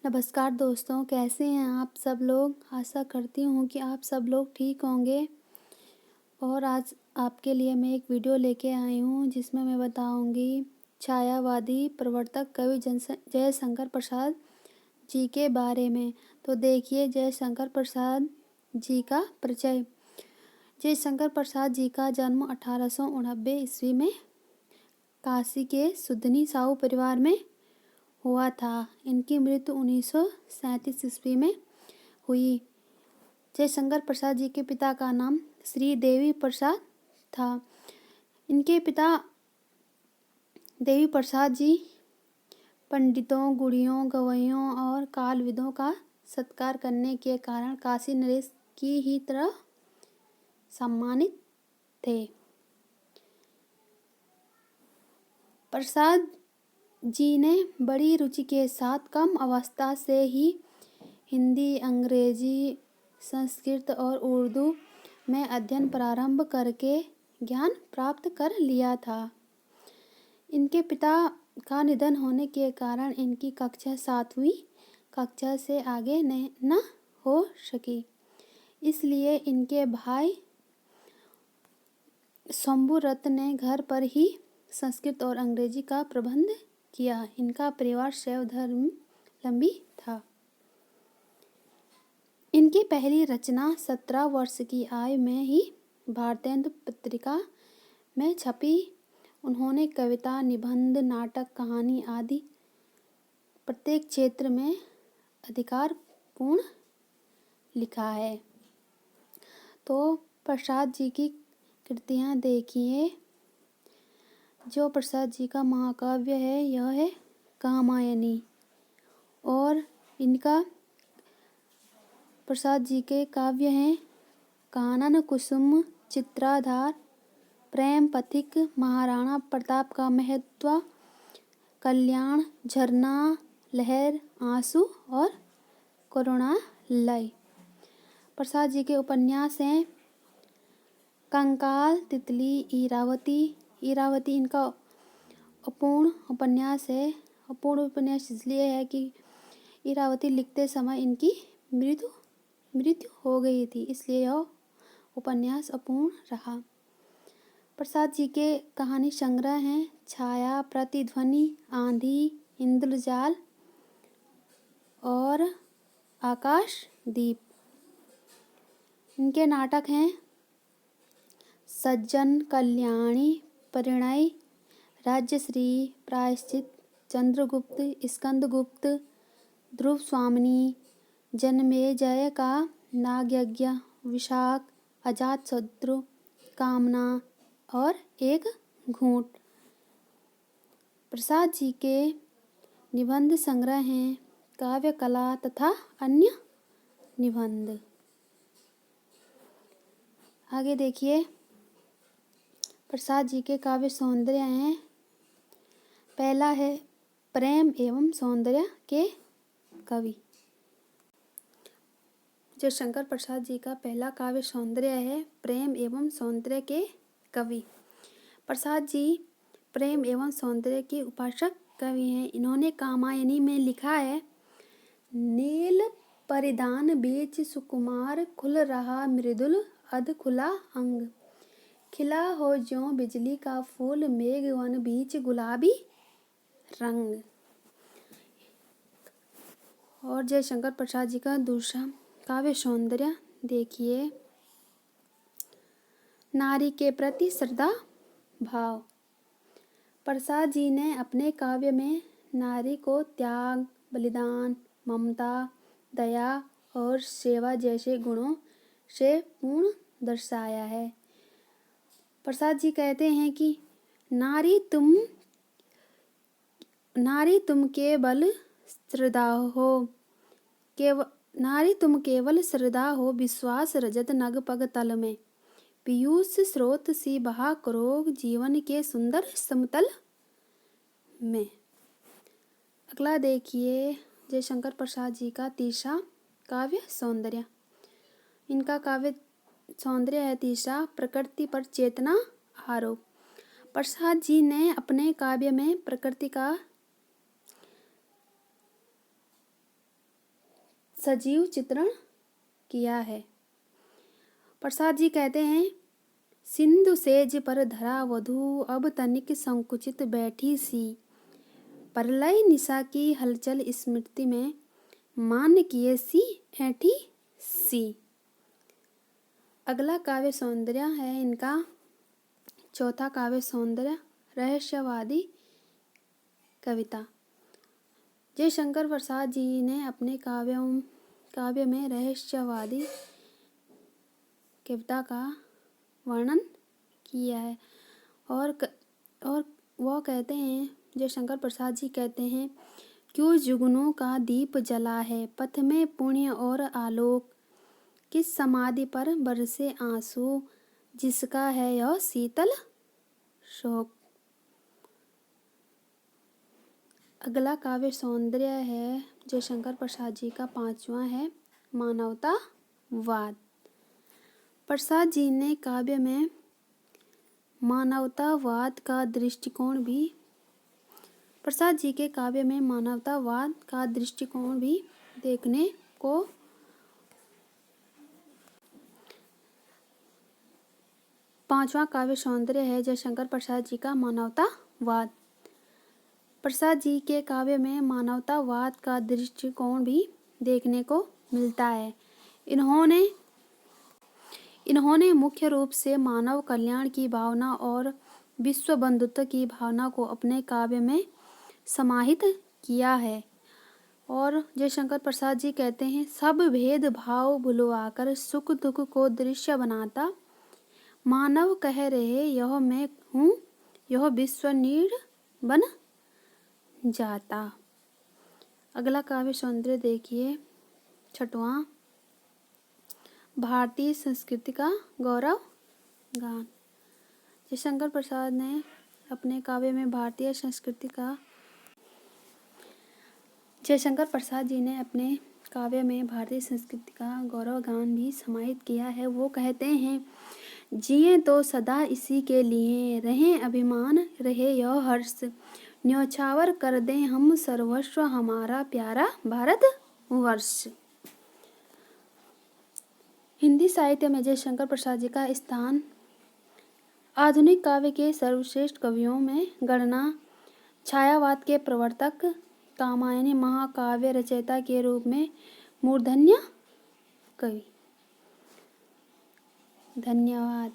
नमस्कार दोस्तों, कैसे हैं आप सब लोग। आशा करती हूँ कि आप सब लोग ठीक होंगे। और आज आपके लिए मैं एक वीडियो लेके आई हूँ जिसमें मैं बताऊँगी छायावादी प्रवर्तक कवि जयशंकर प्रसाद जी के बारे में। तो देखिए जयशंकर प्रसाद जी का परिचय। जयशंकर प्रसाद जी का जन्म 1889 ईस्वी में काशी के सुधनी साहू परिवार में हुआ था। इनकी मृत्यु 1937 ईस्वी में हुई। जयशंकर प्रसाद जी के पिता का नाम श्री देवी प्रसाद था। इनके पिता देवी प्रसाद जी पंडितों, गुड़ियों, गवैयों और कालविदों का सत्कार करने के कारण काशी नरेश की ही तरह सम्मानित थे। प्रसाद जी ने बड़ी रुचि के साथ कम अवस्था से ही हिंदी, अंग्रेजी, संस्कृत और उर्दू में अध्ययन प्रारंभ करके ज्ञान प्राप्त कर लिया था। इनके पिता का निधन होने के कारण इनकी कक्षा 7वीं कक्षा से आगे न हो सकी। इसलिए इनके भाई शंभुरत्न ने घर पर ही संस्कृत और अंग्रेजी का प्रबंध किया। इनका परिवार शैव धर्मावलंबी था। इनकी पहली रचना 17 वर्ष की आयु में ही भारतेंदु पत्रिका में छपी। उन्होंने कविता, निबंध, नाटक, कहानी आदि प्रत्येक क्षेत्र में अधिकारपूर्ण लिखा है। तो प्रसाद जी की कृतियाँ देखिए। जो प्रसाद जी का महाकाव्य है यह है कामायनी। और इनका प्रसाद जी के काव्य हैं कानन कुसुम, चित्राधार, प्रेम पथिक, महाराणा प्रताप का महत्व, कल्याण, झरना, लहर, आंसू और करुणालय। प्रसाद जी के उपन्यास हैं कंकाल, तितली, इरावती। इरावती इनका अपूर्ण उपन्यास है। अपूर्ण उपन्यास इसलिए है कि इरावती लिखते समय इनकी मृत्यु हो गई थी, इसलिए यह उपन्यास अपूर्ण रहा। प्रसाद जी के कहानी संग्रह हैं छाया, प्रतिध्वनि, आंधी, इंद्रजाल और आकाशदीप। इनके नाटक हैं सज्जन, कल्याणी, परिणय, राज्यश्री, प्रायश्चित, चंद्रगुप्त, स्कंदगुप्त, ध्रुव स्वामिनी, जन्मेजय का नागयज्ञ, विशाख, अजातशत्रु, कामना और एक घूंट। प्रसाद जी के निबंध संग्रह हैं काव्य कला तथा अन्य निबंध। आगे देखिए प्रसाद जी के काव्य सौंदर्य हैं। पहला है प्रेम एवं सौंदर्य के कवि। जयशंकर प्रसाद जी का पहला काव्य सौंदर्य है प्रेम एवं सौंदर्य के कवि। प्रसाद जी प्रेम एवं सौंदर्य के उपासक कवि हैं। इन्होंने कामायनी में लिखा है नील परिधान बीच सुकुमार, खुल रहा मृदुल अध खुला अंग, खिला हो ज्यों बिजली का फूल, मेघवन बीच गुलाबी रंग। और जयशंकर प्रसाद जी का दूसरा काव्य सौंदर्य देखिए नारी के प्रति श्रद्धा भाव। प्रसाद जी ने अपने काव्य में नारी को त्याग, बलिदान, ममता, दया और सेवा जैसे गुणों से पूर्ण दर्शाया है। प्रसाद जी कहते हैं कि नारी तुम केवल श्रद्धा हो, विश्वास रजत नग पग तल में, पीयूष स्रोत सी बहा करो जीवन के सुंदर समतल में। अगला देखिए जयशंकर प्रसाद जी का तीसरा काव्य सौंदर्य। इनका काव्य सौंदर्य है तीसरा प्रकृति पर चेतना आरोप। प्रसाद जी ने अपने काव्य में प्रकृति का सजीव चित्रण किया है। प्रसाद जी कहते हैं, सिंधु सेज पर धरा वधू, अब तनिक संकुचित बैठी सी, प्रलय निशा की हलचल स्मृति में, मान किए सी ऐठी सी। अगला काव्य सौंदर्य है इनका चौथा काव्य सौंदर्य, रहस्यवादी कविता। जयशंकर प्रसाद जी ने अपने काव्य में रहस्यवादी कविता का वर्णन किया है और वह कहते हैं, जयशंकर प्रसाद जी कहते हैं, क्यों जुगनों का दीप जला है, पथ में पुण्य और आलोक, किस समाधि पर बरसे आंसू, जिसका है यह शीतल शोक। अगला काव्य सौंदर्य है जयशंकर प्रसाद जी का पांचवा है मानवतावाद। प्रसाद जी ने काव्य में मानवतावाद का दृष्टिकोण भी देखने को पांचवा काव्य सौंदर्य है जयशंकर प्रसाद जी का मानवतावाद। प्रसाद जी के काव्य में मानवतावाद का दृष्टिकोण भी देखने को मिलता है। इन्होंने मुख्य रूप से मानव कल्याण की भावना और विश्व बंधुत्व की भावना को अपने काव्य में समाहित किया है। और जयशंकर प्रसाद जी कहते हैं, सब भेद भाव भुलवाकर सुख दुख को दृश्य बनाता, मानव कह रहे यह मैं हूँ, यह विश्व नीड़ बन जाता। अगला काव्य सौंदर्य देखिए छठवां, भारतीय संस्कृति का गौरव गान। जयशंकर प्रसाद ने अपने काव्य में जयशंकर प्रसाद जी ने अपने काव्य में भारतीय संस्कृति का गौरव गान भी समाहित किया है। वो कहते हैं, जिए तो सदा इसी के लिए, रहें अभिमान रहे यह हर्ष, न्योछावर कर दें हम सर्वस्व हमारा प्यारा भारत वर्ष। हिंदी साहित्य में जयशंकर प्रसाद जी का स्थान आधुनिक काव्य के सर्वश्रेष्ठ कवियों में गणना, छायावाद के प्रवर्तक, कामायनी महाकाव्य रचयिता के रूप में मूर्धन्य कवि। धन्यवाद।